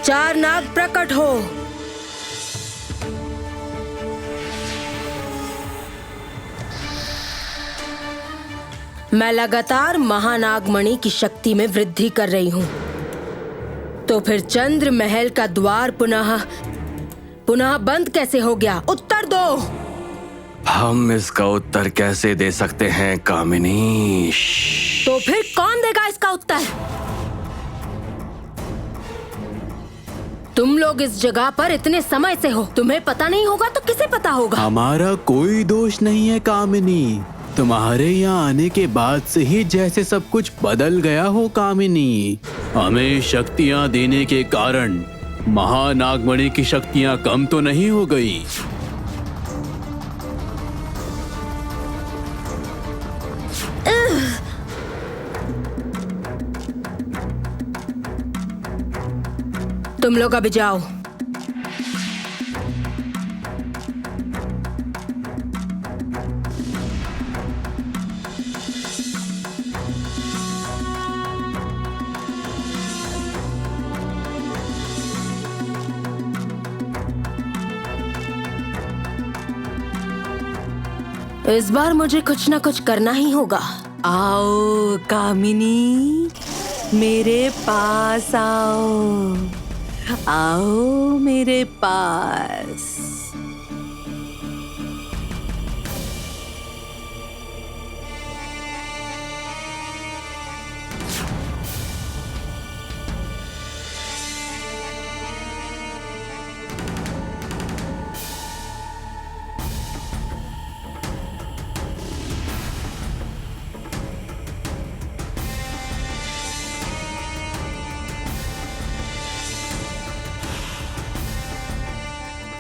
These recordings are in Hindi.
चार नाग प्रकट हो। मैं लगातार महानागमणि की शक्ति में वृद्धि कर रही हूँ, तो फिर चंद्र महल का द्वार पुनः बंद कैसे हो गया? उत्तर दो। हम इसका उत्तर कैसे दे सकते हैं कामिनी? तो फिर कौन देगा इसका उत्तर? तुम लोग इस जगह पर इतने समय से हो, तुम्हें पता नहीं होगा तो किसे पता होगा? हमारा कोई दोष नहीं है कामिनी, तुम्हारे यहाँ आने के बाद से ही जैसे सब कुछ बदल गया हो कामिनी। हमें शक्तियाँ देने के कारण महानागमणि की शक्तियाँ कम तो नहीं हो गई। तुम लोग अभी जाओ। इस बार मुझे कुछ ना कुछ करना ही होगा। आओ कामिनी, मेरे पास आओ, आओ मेरे पास।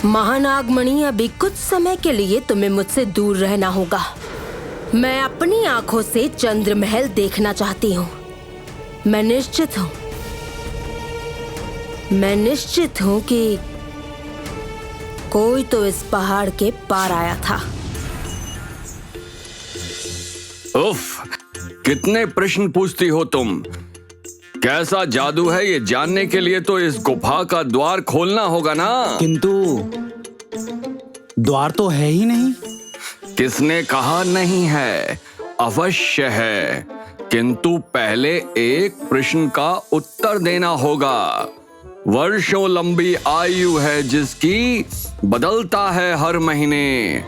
महानागमणि, अभी कुछ समय के लिए तुम्हें मुझसे दूर रहना होगा। मैं अपनी आंखों से चंद्र महल देखना चाहती हूँ। मैं निश्चित हूँ कि कोई तो इस पहाड़ के पार आया था। उफ, कितने प्रश्न पूछती हो तुम। कैसा जादू है ये जानने के लिए तो इस गुफा का द्वार खोलना होगा ना। किंतु द्वार तो है ही नहीं। किसने कहा नहीं है? अवश्य है, किंतु पहले एक प्रश्न का उत्तर देना होगा। वर्षों लंबी आयु है जिसकी, बदलता है हर महीने।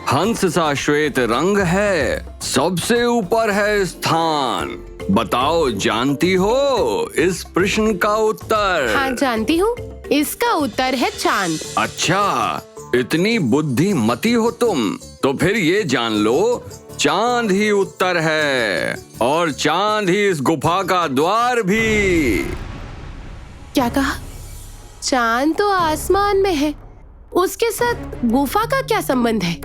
हंस सा श्वेत रंग है, सबसे ऊपर है स्थान। बताओ, जानती हो इस प्रश्न का उत्तर? हाँ जानती हूँ, इसका उत्तर है चांद। अच्छा, इतनी बुद्धिमती हो तुम, तो फिर ये जान लो चांद ही उत्तर है, और चांद ही इस गुफा का द्वार भी। क्या कहा? चांद तो आसमान में है, उसके साथ गुफा का क्या संबंध है?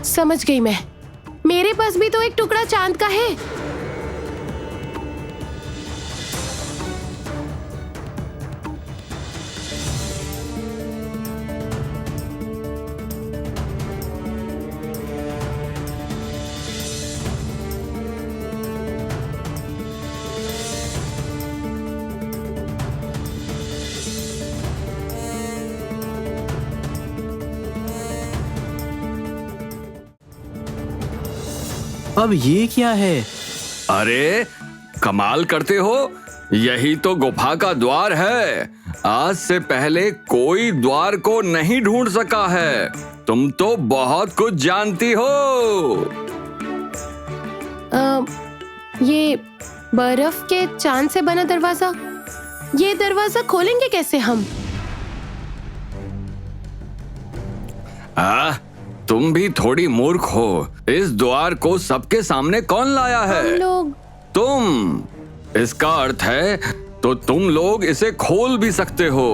समझ गई मैं। मेरे पास भी तो एक टुकड़ा चांद का है। अब ये क्या है? अरे कमाल करते हो, यही तो गुफा का द्वार है। आज से पहले कोई द्वार को नहीं ढूंढ सका है। तुम तो बहुत कुछ जानती हो। ये बर्फ के चांद से बना दरवाजा, ये दरवाजा खोलेंगे कैसे हम? तुम भी थोड़ी मूर्ख हो। इस द्वार को सबके सामने कौन लाया है? हम लोग। तुम। इसका अर्थ है तो तुम लोग इसे खोल भी सकते हो।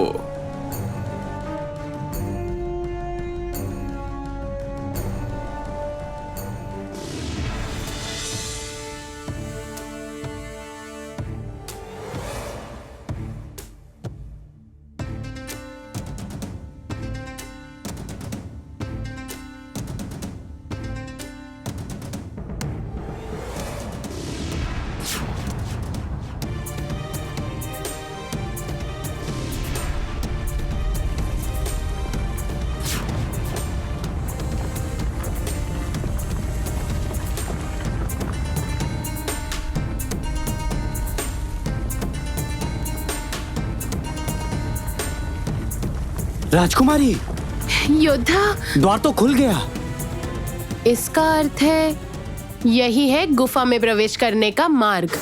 राजकुमारी, योद्धा, द्वार तो खुल गया। इसका अर्थ है यही है गुफा में प्रवेश करने का मार्ग।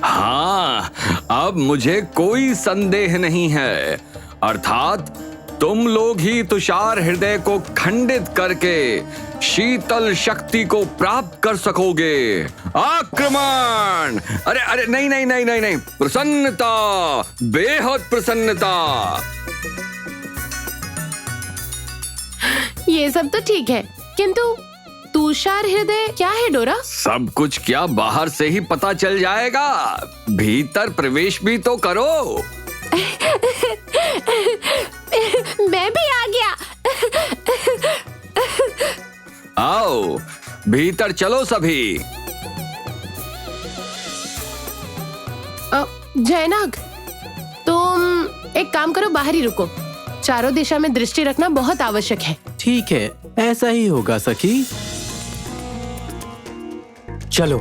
हाँ, अब मुझे कोई संदेह नहीं है। अर्थात तुम लोग ही तुषार हृदय को खंडित करके शीतल शक्ति को प्राप्त कर सकोगे। आक्रमण! अरे अरे, नहीं नहीं नहीं नहीं नहीं, प्रसन्नता, बेहद प्रसन्नता। ये सब तो ठीक है, किंतु तुषार हृदय क्या है डोरा? सब कुछ क्या बाहर से ही पता चल जाएगा? भीतर प्रवेश भी तो करो। मैं भी आ गया। आओ, भीतर चलो सभी। जयनाग, तुम एक काम करो, बाहर ही रुको। चारों दिशा में दृष्टि रखना बहुत आवश्यक है। ठीक है, ऐसा ही होगा सखी। चलो।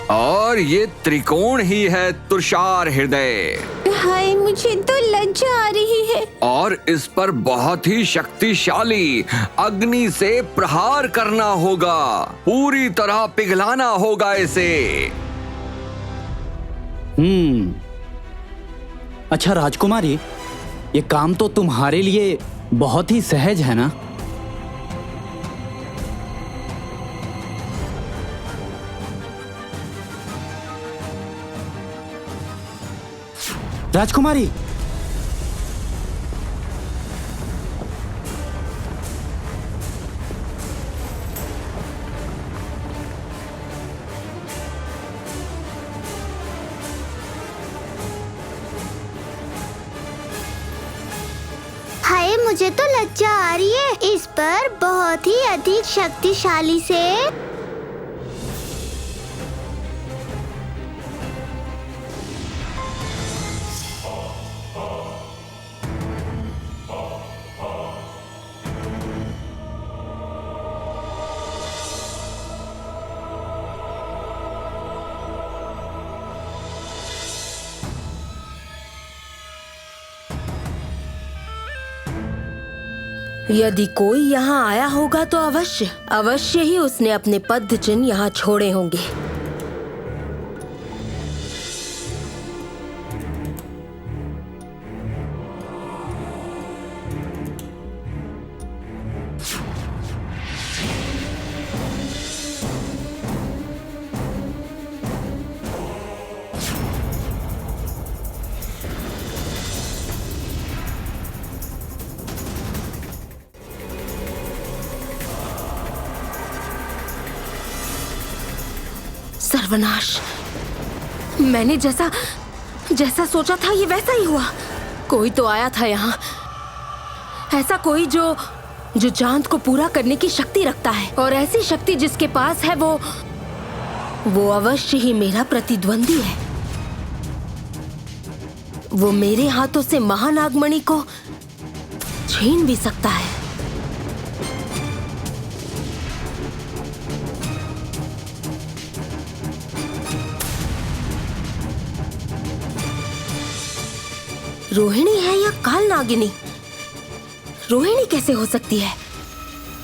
और ये त्रिकोण ही है तुषार हृदय। हाय, मुझे तो लज्जा आ रही है। और इस पर बहुत ही शक्तिशाली अग्नि से प्रहार करना होगा, पूरी तरह पिघलाना होगा इसे। अच्छा राजकुमारी, ये काम तो तुम्हारे लिए बहुत ही सहज है ना? राजकुमारी, हाय, मुझे तो लज्जा आ रही है इस पर बहुत ही अधिक शक्तिशाली से। यदि कोई यहाँ आया होगा तो अवश्य ही उसने अपने पद चिन्ह यहाँ छोड़े होंगे। सर्वनाश! मैंने जैसा सोचा था ये वैसा ही हुआ। कोई तो आया था यहाँ, ऐसा कोई जो चांद को पूरा करने की शक्ति रखता है, और ऐसी शक्ति जिसके पास है वो अवश्य ही मेरा प्रतिद्वंदी है। वो मेरे हाथों से महानागमणि को छीन भी सकता है। रोहिणी है या कालनागिनी? रोहिणी कैसे हो सकती है?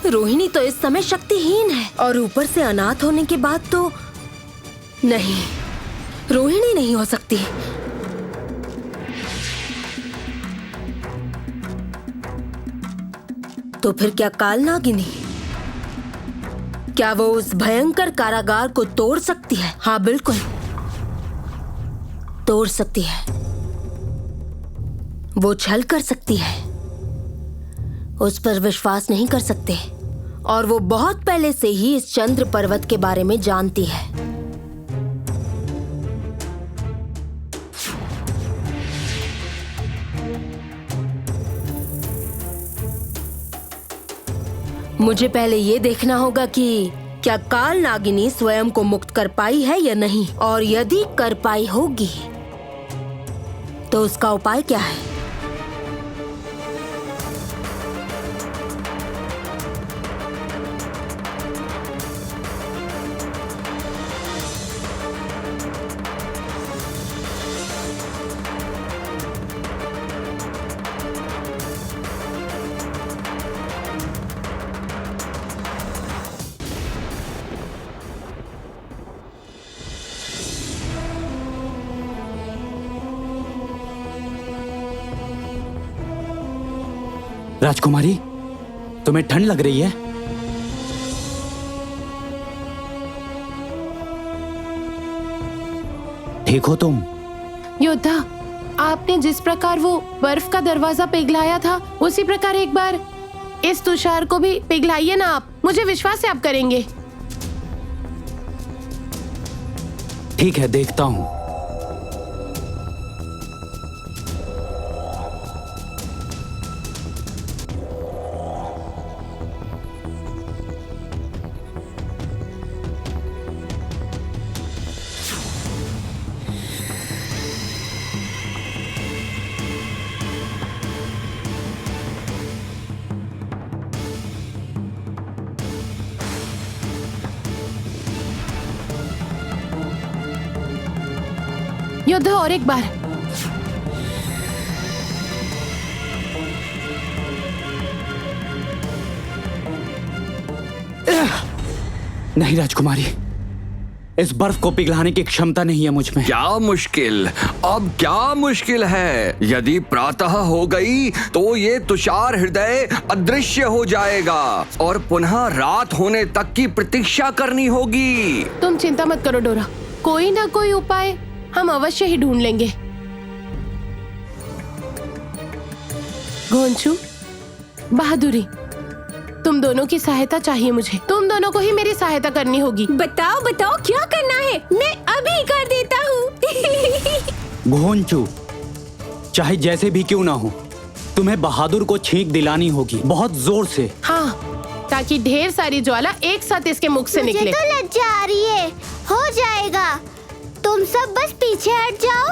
रोहिणी तो इस समय शक्तिहीन है, और ऊपर से अनाथ होने के बाद तो नहीं, रोहिणी नहीं हो सकती। तो फिर क्या कालनागिनी? क्या वो उस भयंकर कारागार को तोड़ सकती है? हाँ बिल्कुल, तोड़ सकती है। वो छल कर सकती है, उस पर विश्वास नहीं कर सकते, और वो बहुत पहले से ही इस चंद्र पर्वत के बारे में जानती है। मुझे पहले ये देखना होगा कि क्या काल नागिनी स्वयं को मुक्त कर पाई है या नहीं, और यदि कर पाई होगी तो उसका उपाय क्या है। राजकुमारी, तुम्हें ठंड लग रही है? ठीक हो तुम? योद्धा, आपने जिस प्रकार वो बर्फ का दरवाजा पिघलाया था, उसी प्रकार एक बार इस तुषार को भी पिघलाइए ना आप। मुझे विश्वास है आप करेंगे। ठीक है, देखता हूं। योद्धा, और एक बार। नहीं राजकुमारी, इस बर्फ को पिघलाने की क्षमता नहीं है मुझ में। क्या मुश्किल? अब क्या मुश्किल है? यदि प्रातः हो गई तो ये तुषार हृदय अदृश्य हो जाएगा और पुनः रात होने तक की प्रतीक्षा करनी होगी। तुम चिंता मत करो डोरा, कोई ना कोई उपाय हम अवश्य ही ढूंढ लेंगे। घोंचू, बहादुरी, तुम दोनों की सहायता चाहिए मुझे। तुम दोनों को ही मेरी सहायता करनी होगी। बताओ बताओ क्या करना है, मैं अभी कर देता हूँ। घोंचू, चाहे जैसे भी क्यों ना हो, तुम्हें बहादुर को छींक दिलानी होगी, बहुत जोर से। हाँ, ताकि ढेर सारी ज्वाला एक साथ इसके मुख से मुझे निकले। तो लज्जा आ रही है। हो जाएगा, तुम सब बस पीछे हट जाओ।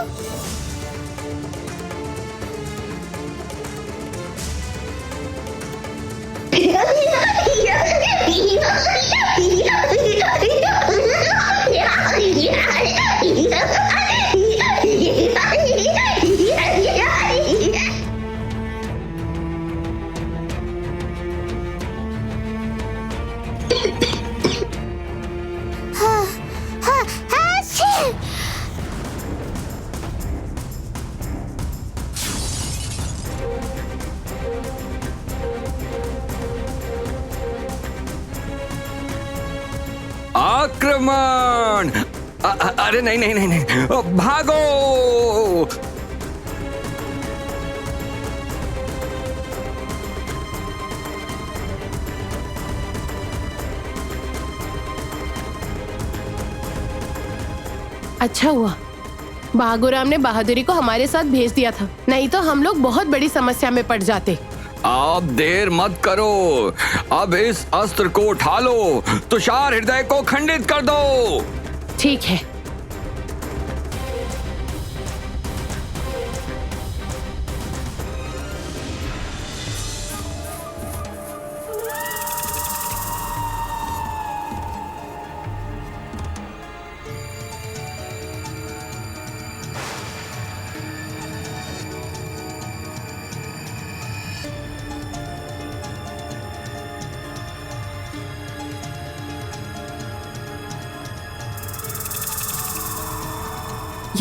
हाँ, हाँ, अच्छी। आक्रमण! अरे नहीं नहीं नहीं नहीं, भागो! अच्छा हुआ बागुराम ने बहादुरी को हमारे साथ भेज दिया था, नहीं तो हम लोग बहुत बड़ी समस्या में पड़ जाते। आप देर मत करो, अब इस अस्त्र को उठा लो, तुषार हृदय को खंडित कर दो। ठीक है।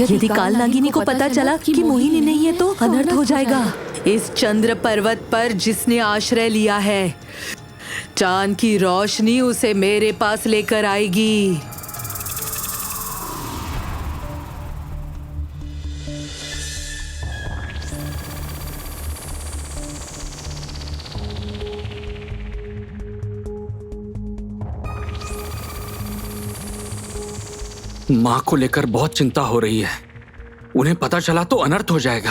यदि काल नागिनी को पता चला कि मोहिनी नहीं है तो अनर्थ हो जाएगा। इस चंद्र पर्वत पर जिसने आश्रय लिया है, चांद की रोशनी उसे मेरे पास लेकर आएगी। माँ को लेकर बहुत चिंता हो रही है, उन्हें पता चला तो अनर्थ हो जाएगा।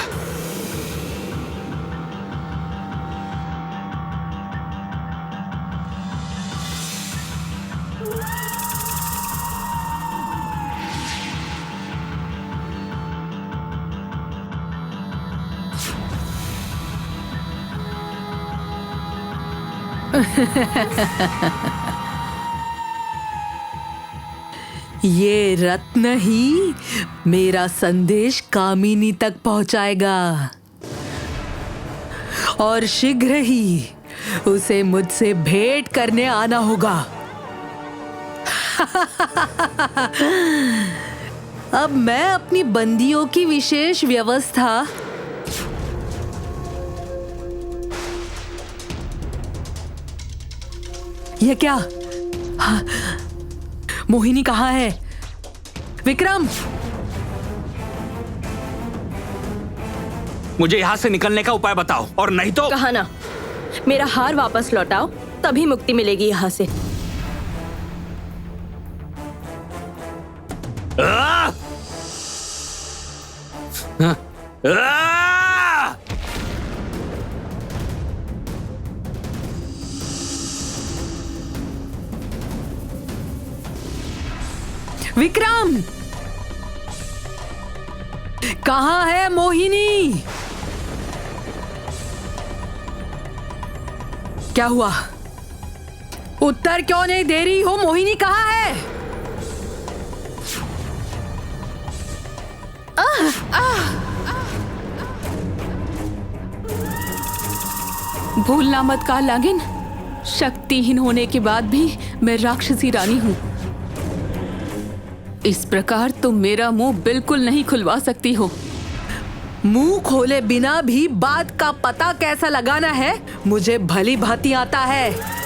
ये रत्न ही मेरा संदेश कामिनी तक पहुंचाएगा और शीघ्र ही उसे मुझसे भेंट करने आना होगा। अब मैं अपनी बंदियों की विशेष व्यवस्था यह क्या? हाँ, मोहिनी कहाँ है? विक्रम, मुझे यहाँ से निकलने का उपाय बताओ, और नहीं तो कहा ना, मेरा हार वापस लौटाओ, तभी मुक्ति मिलेगी यहाँ से। आ! आ! विक्रम, कहाँ है मोहिनी? क्या हुआ? उत्तर क्यों नहीं दे रही हो? मोहिनी कहाँ है? भूलना मत काल नागिन, शक्तिहीन होने के बाद भी मैं राक्षसी रानी हूँ। इस प्रकार तुम मेरा मुंह बिल्कुल नहीं खुलवा सकती हो। मुंह खोले बिना भी बात का पता कैसा लगाना है मुझे भली भांति आता है।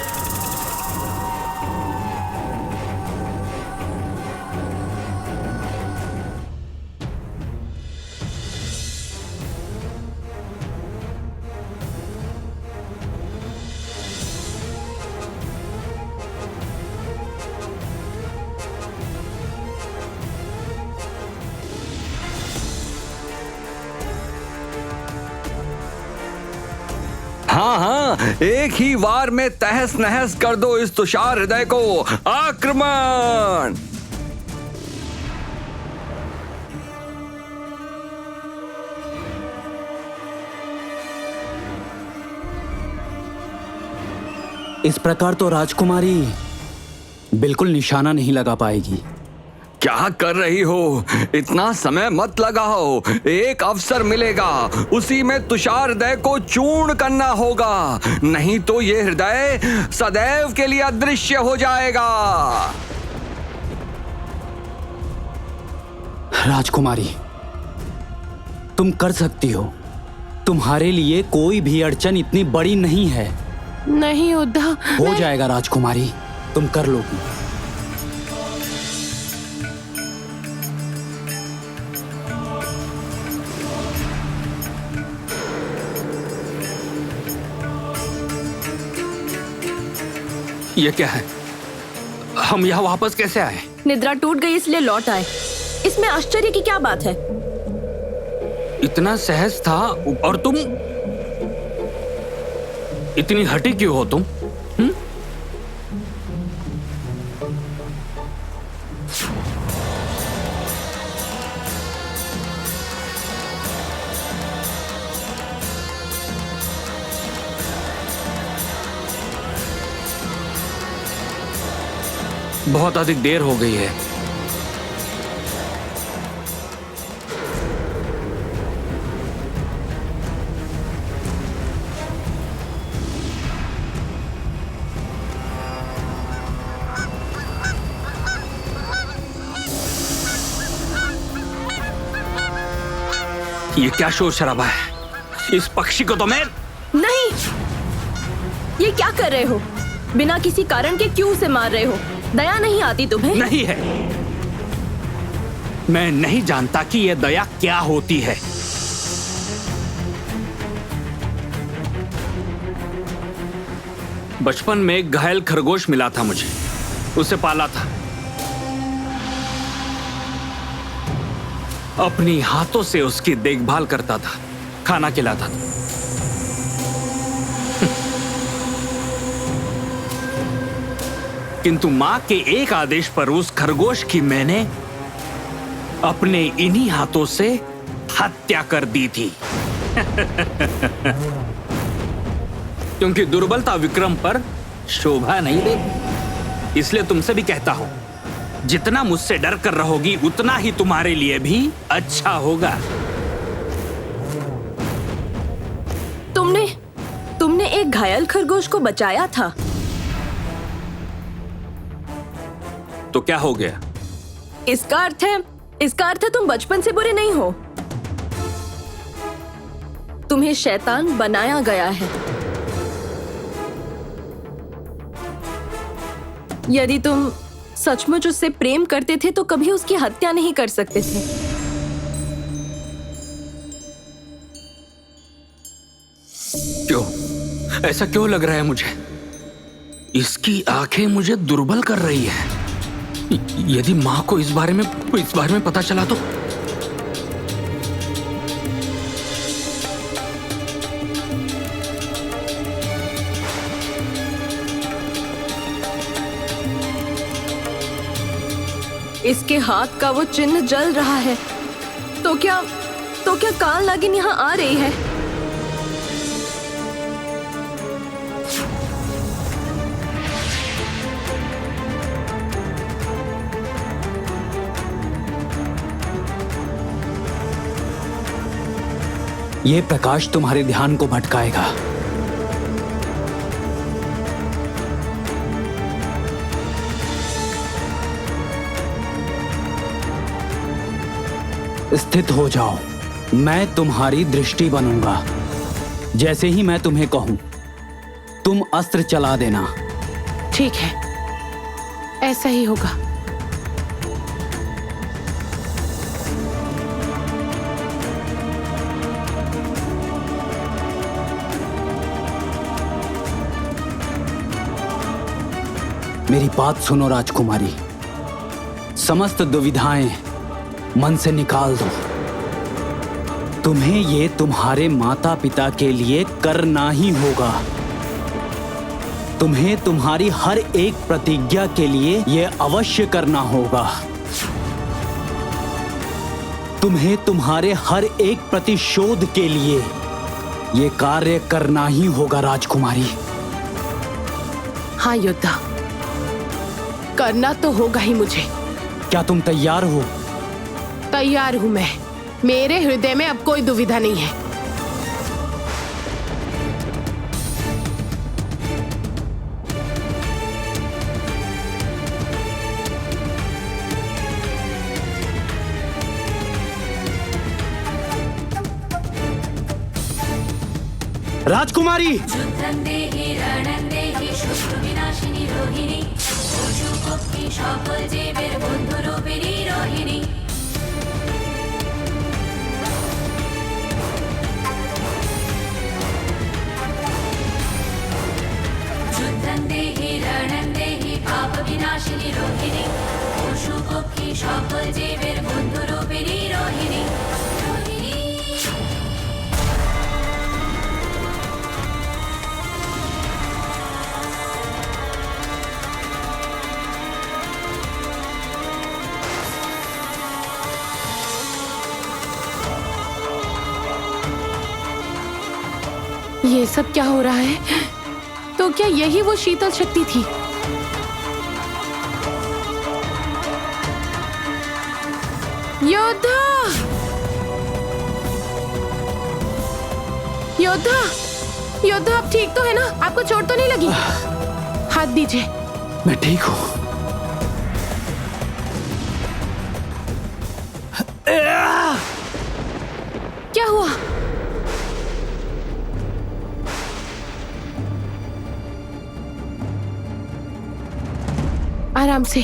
हाँ हाँ, एक ही वार में तहस नहस कर दो इस तुषार हृदय को। आक्रमण! इस प्रकार तो राजकुमारी बिल्कुल निशाना नहीं लगा पाएगी। क्या कर रही हो? इतना समय मत लगाओ, एक अवसर मिलेगा, उसी में तुषार हृदय को चूर्ण करना होगा, नहीं तो ये हृदय सदैव के लिए अदृश्य हो जाएगा। राजकुमारी, तुम कर सकती हो। तुम्हारे लिए कोई भी अड़चन इतनी बड़ी नहीं है। नहीं उद्धव, हो जाएगा राजकुमारी, तुम कर लोगी। ये क्या है? हम यहाँ वापस कैसे आए? निद्रा टूट गई इसलिए लौट आए। इसमें आश्चर्य की क्या बात है? इतना सहज था और तुम इतनी हठी क्यों हो तुम? बहुत अधिक देर हो गई है। ये क्या शोर शराबा है? इस पक्षी को तो मैं नहीं, ये क्या कर रहे हो? बिना किसी कारण के क्यों उसे मार रहे हो? दया नहीं आती तुम्हें? नहीं है। मैं नहीं जानता कि यह दया क्या होती है। बचपन में एक घायल खरगोश मिला था मुझे, उसे पाला था। अपनी हाथों से उसकी देखभाल करता था, खाना खिलाता था। किंतु मां के एक आदेश पर उस खरगोश की मैंने अपने इन्हीं हाथों से हत्या कर दी थी। क्योंकि दुर्बलता विक्रम पर शोभा नहीं देगी। इसलिए तुमसे भी कहता हूं, जितना मुझसे डर कर रहोगी उतना ही तुम्हारे लिए भी अच्छा होगा। तुमने एक घायल खरगोश को बचाया था। तो क्या हो गया? इसका अर्थ है तुम बचपन से बुरे नहीं हो। तुम्हें शैतान बनाया गया है। यदि तुम सचमुच उससे प्रेम करते थे तो कभी उसकी हत्या नहीं कर सकते थे। क्यों? ऐसा क्यों लग रहा है मुझे? इसकी आंखें मुझे दुर्बल कर रही है। यदि माँ को इस बारे में पता चला तो? इसके हाथ का वो चिन्ह जल रहा है। तो क्या काल नागिन यहाँ आ रही है? ये प्रकाश तुम्हारे ध्यान को भटकाएगा। स्थित हो जाओ, मैं तुम्हारी दृष्टि बनूंगा। जैसे ही मैं तुम्हें कहूं, तुम अस्त्र चला देना। ठीक है, ऐसा ही होगा। मेरी बात सुनो राजकुमारी, समस्त दुविधाएं मन से निकाल दो। तुम्हें ये तुम्हारे माता पिता के लिए करना ही होगा। तुम्हें तुम्हारी हर एक प्रतिज्ञा के लिए ये अवश्य करना होगा। तुम्हें तुम्हारे हर एक प्रतिशोध के लिए ये कार्य करना ही होगा राजकुमारी। हाँ योद्धा, करना तो होगा ही मुझे। क्या तुम तैयार हो? तैयार हूं मैं। मेरे हृदय में अब कोई दुविधा नहीं है। राजकुमारी, ये सब क्या हो रहा है? तो क्या यही वो शीतल शक्ति थी? योद्धा! योद्धा! योद्धा, आप ठीक तो है ना? आपको चोट तो नहीं लगी? हाथ दीजिए। मैं ठीक हूं। क्या हुआ? आराम से।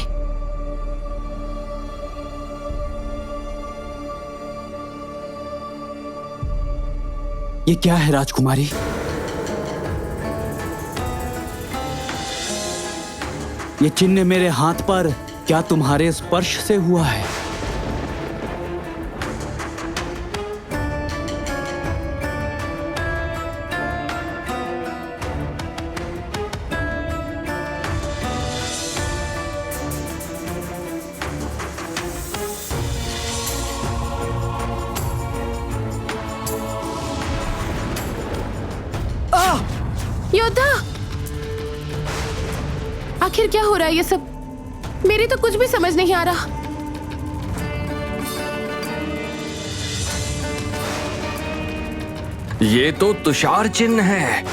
ये क्या है राजकुमारी? ये चिन्ह मेरे हाथ पर क्या तुम्हारे स्पर्श से हुआ है? योद्धा! आखिर क्या हो रहा है ये सब? मेरी तो कुछ भी समझ नहीं आ रहा। ये तो तुषार चिन्ह है।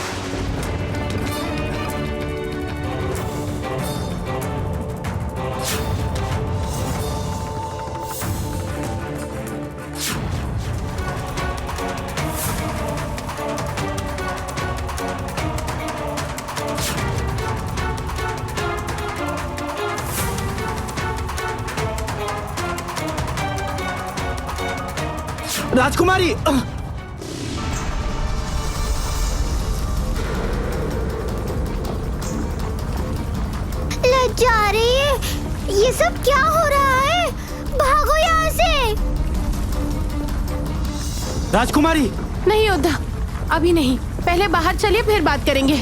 राजकुमारी, लज्जा आ रही है। ये सब क्या हो रहा है? भागो यहाँ से। राजकुमारी, नहीं योद्धा, अभी नहीं। पहले बाहर चलिए, फिर बात करेंगे।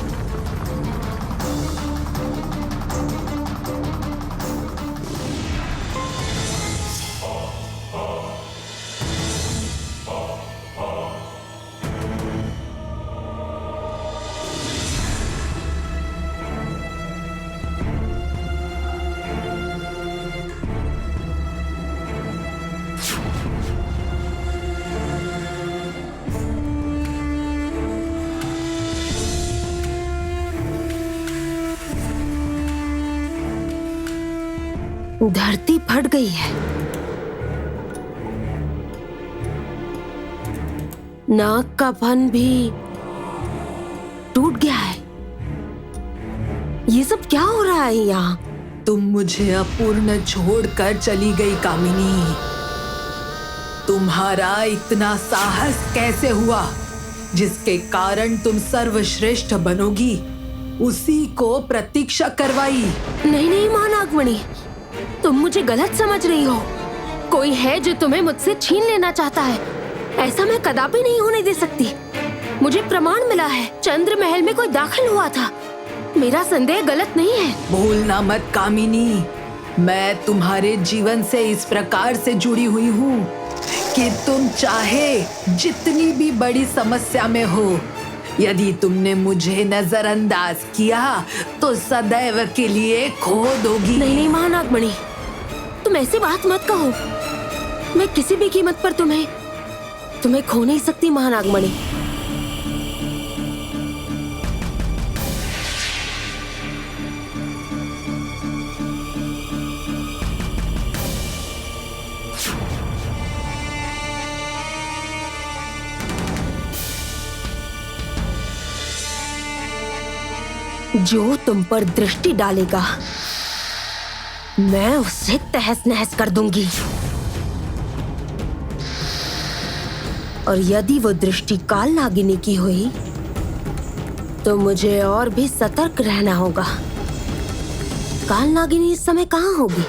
धरती फट गई है। नाक का फन भी टूट गया है। ये सब क्या हो रहा है यहाँ? तुम मुझे अपूर्ण छोड़कर चली गई कामिनी। तुम्हारा इतना साहस कैसे हुआ जिसके कारण तुम सर्वश्रेष्ठ बनोगी? उसी को प्रतीक्षा करवाई। नहीं नहीं महानागमणि, तुम मुझे गलत समझ रही हो। कोई है जो तुम्हें मुझसे छीन लेना चाहता है। ऐसा मैं कदापि नहीं होने दे सकती। मुझे प्रमाण मिला है, चंद्र महल में कोई दाखिल हुआ था। मेरा संदेह गलत नहीं है। भूलना मत कामिनी, मैं तुम्हारे जीवन से इस प्रकार से जुड़ी हुई हूँ कि तुम चाहे जितनी भी बड़ी समस्या में हो, यदि तुमने मुझे नजरअंदाज किया तो सदैव के लिए खो दोगी। नहीं नहीं महानागमणि, तुम ऐसी बात मत कहो। मैं किसी भी कीमत पर तुम्हें खो नहीं सकती महानागमणि। जो तुम पर दृष्टि डालेगा मैं उसे तहस नहस कर दूंगी। और यदि वो दृष्टि काल नागिनी की हुई तो मुझे और भी सतर्क रहना होगा। काल नागिनी इस समय कहाँ होगी?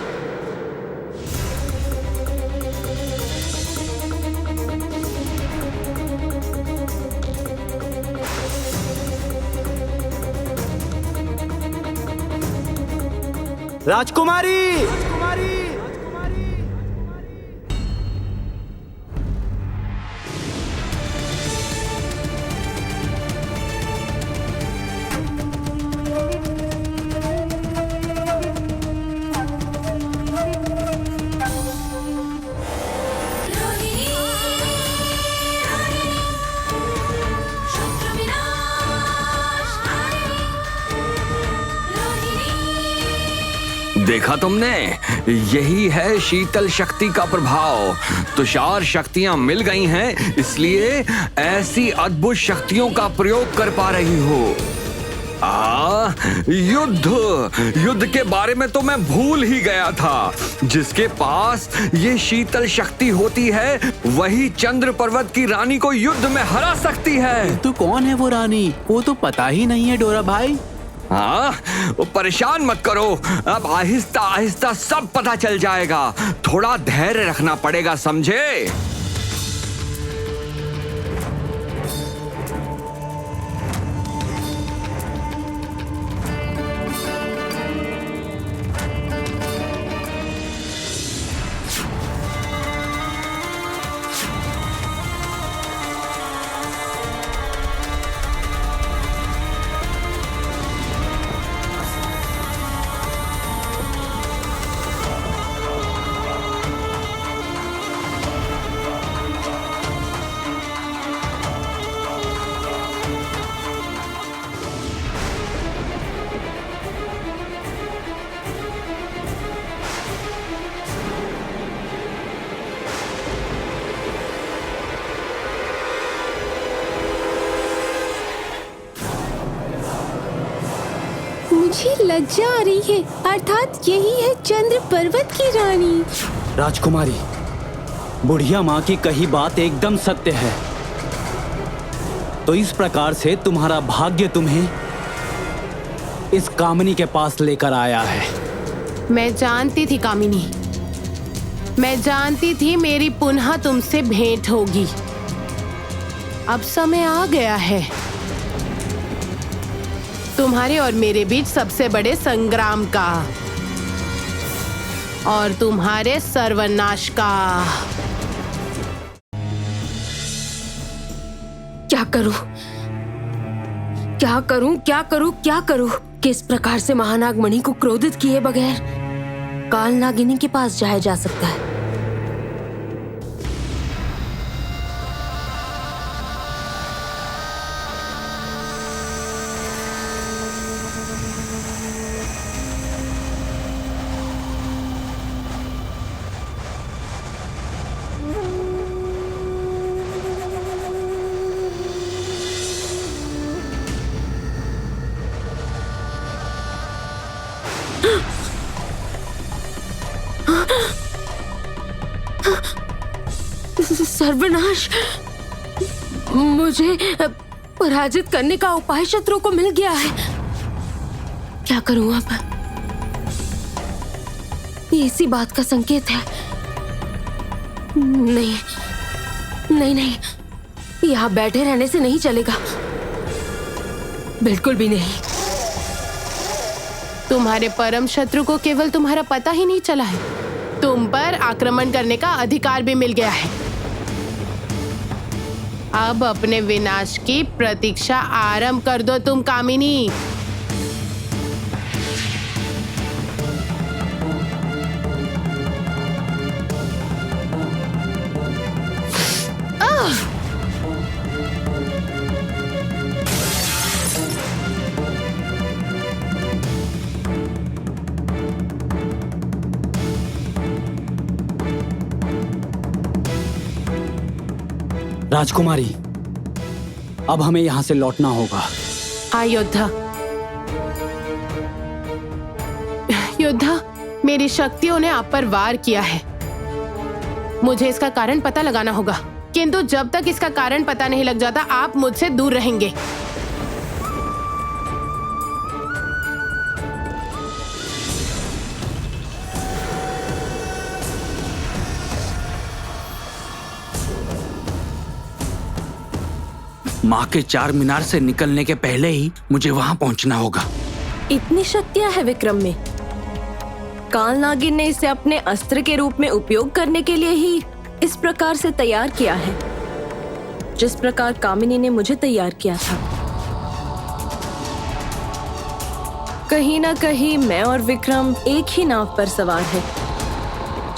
राजकुमारी, देखा तुमने, यही है शीतल शक्ति का प्रभाव। तुषार शक्तियां मिल गई हैं, इसलिए ऐसी अद्भुत शक्तियों का प्रयोग कर पा रही हो। युद्ध के बारे में तो मैं भूल ही गया था। जिसके पास ये शीतल शक्ति होती है वही चंद्र पर्वत की रानी को युद्ध में हरा सकती है। तो कौन है वो रानी? वो तो पता ही नहीं है डोरा भाई। हाँ, वो परेशान मत करो, अब आहिस्ता आहिस्ता सब पता चल जाएगा। थोड़ा धैर्य रखना पड़ेगा, समझे? मुझे लज्जा आ रही है, अर्थात यही है चंद्र पर्वत की रानी। राजकुमारी, बुढ़िया माँ की कही बात एकदम सत्य है। तो इस प्रकार से तुम्हारा भाग्य तुम्हें इस कामिनी के पास लेकर आया है। मैं जानती थी कामिनी, मैं जानती थी मेरी पुनः तुमसे भेंट होगी। अब समय आ गया है तुम्हारे और मेरे बीच सबसे बड़े संग्राम का और तुम्हारे सर्वनाश का। क्या करूं? क्या करूं? क्या करूं? क्या करूं? किस प्रकार से महानागमणि को क्रोधित किए बगैर काल नागिनी के पास जाया जा सकता है? सर्वनाश! मुझे पराजित करने का उपाय शत्रु को मिल गया है। क्या करूं अब? ये इसी बात का संकेत है। नहीं नहीं नहीं, यहाँ बैठे रहने से नहीं चलेगा, बिल्कुल भी नहीं। तुम्हारे परम शत्रु को केवल तुम्हारा पता ही नहीं चला है, तुम पर आक्रमण करने का अधिकार भी मिल गया है। अब अपने विनाश की प्रतीक्षा आरंभ कर दो तुम कामिनी। राजकुमारी, अब हमें यहाँ से लौटना होगा। योद्धा, योद्धा, मेरी शक्तियों ने आप पर वार किया है। मुझे इसका कारण पता लगाना होगा, किंतु जब तक इसका कारण पता नहीं लग जाता आप मुझसे दूर रहेंगे। माँ के चार मीनार से निकलने के पहले ही मुझे वहाँ पहुँचना होगा। इतनी शक्तियां है विक्रम में। काल नागिन ने इसे अपने अस्त्र के रूप में उपयोग करने के लिए ही इस प्रकार से तैयार किया है, जिस प्रकार कामिनी ने मुझे तैयार किया था। कहीं ना कहीं मैं और विक्रम एक ही नाव पर सवार है,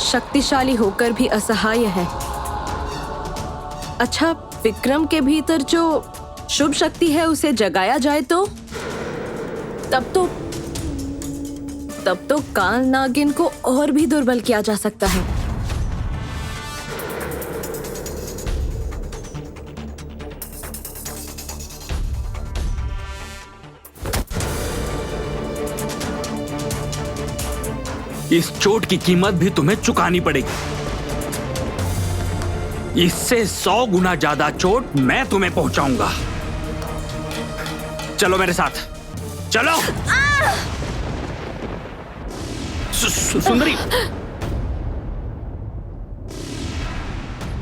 शक्तिशाली होकर भी असहाय है। अच्छा, विक्रम के भीतर जो शुभ शक्ति है उसे जगाया जाए तो तब तो काल नागिन को और भी दुर्बल किया जा सकता है। इस चोट की कीमत भी तुम्हें चुकानी पड़ेगी। इससे 100 गुना ज्यादा चोट मैं तुम्हें पहुंचाऊंगा। चलो मेरे साथ, चलो। सुंदरी,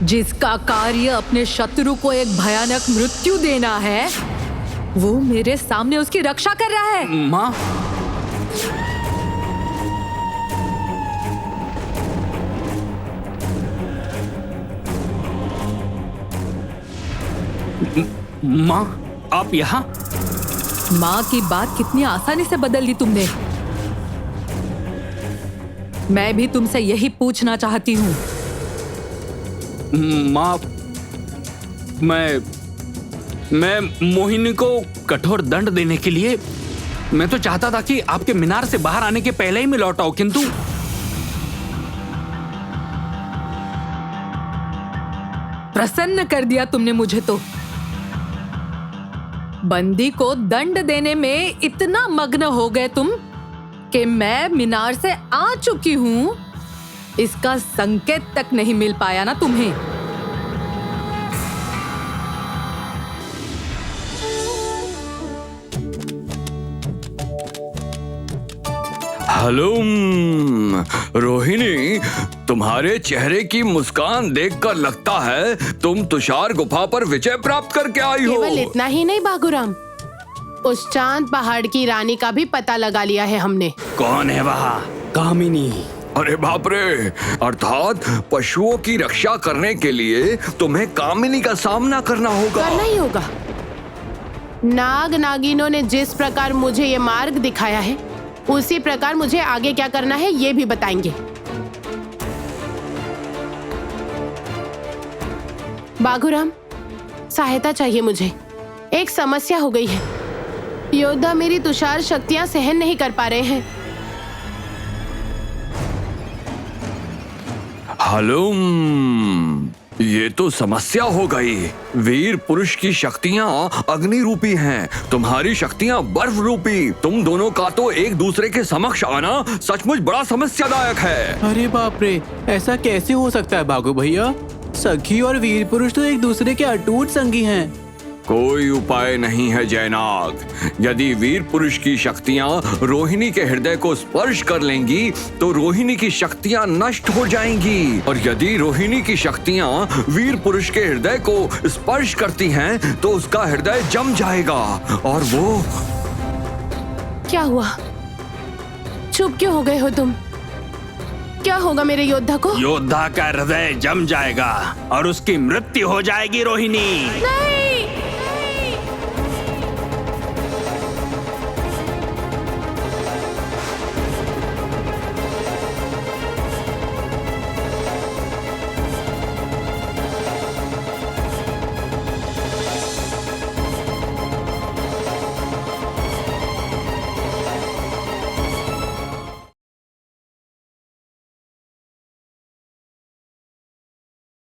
जिसका कार्य अपने शत्रु को एक भयानक मृत्यु देना है, वो मेरे सामने उसकी रक्षा कर रहा है। माँ, माँ, आप यहाँ? माँ की बात कितनी आसानी से बदल दी तुमने। मैं भी तुमसे यही पूछना चाहती हूँ। माँ, मैं मोहिनी को कठोर दंड देने के लिए मैं तो चाहता था कि आपके मीनार से बाहर आने के पहले ही मैं लौट आऊं, किंतु प्रसन्न कर दिया तुमने मुझे। तो बंदी को दंड देने में इतना मग्न हो गए तुम कि मैं मीनार से आ चुकी हूँ, इसका संकेत तक नहीं मिल पाया ना तुम्हें। हलूम, रोहिणी, तुम्हारे चेहरे की मुस्कान देखकर लगता है तुम तुषार गुफा पर विजय प्राप्त करके आई हो। केवल इतना ही नहीं बागुराम, उस चांद पहाड़ की रानी का भी पता लगा लिया है हमने। कौन है वहाँ? कामिनी। अरे बाप रे, अर्थात पशुओं की रक्षा करने के लिए तुम्हें कामिनी का सामना करना होगा। करना ही होगा। नाग नागिनों ने जिस प्रकार मुझे ये मार्ग दिखाया है, उसी प्रकार मुझे आगे क्या करना है ये भी बताएंगे। बागुराम, सहायता चाहिए मुझे। एक समस्या हो गई है। योद्धा मेरी तुषार शक्तियां सहन नहीं कर पा रहे हैं। हलूम, ये तो समस्या हो गई। वीर पुरुष की शक्तियाँ अग्नि रूपी हैं, तुम्हारी शक्तियाँ बर्फ रूपी। तुम दोनों का तो एक दूसरे के समक्ष आना सचमुच बड़ा समस्यादायक है। अरे बाप रे, ऐसा कैसे हो सकता है बागु भैया? सखी और वीर पुरुष तो एक दूसरे के अटूट संगी हैं। कोई उपाय नहीं है जयनाग। यदि वीर पुरुष की शक्तियाँ रोहिणी के हृदय को स्पर्श कर लेंगी तो रोहिणी की शक्तियाँ नष्ट हो जाएंगी, और यदि रोहिणी की शक्तियाँ वीर पुरुष के हृदय को स्पर्श करती हैं तो उसका हृदय जम जाएगा। और वो क्या हुआ? चुप क्यों हो गए हो तुम? क्या होगा मेरे योद्धा को? योद्धा का हृदय जम जाएगा और उसकी मृत्यु हो जाएगी रोहिणी। नहीं!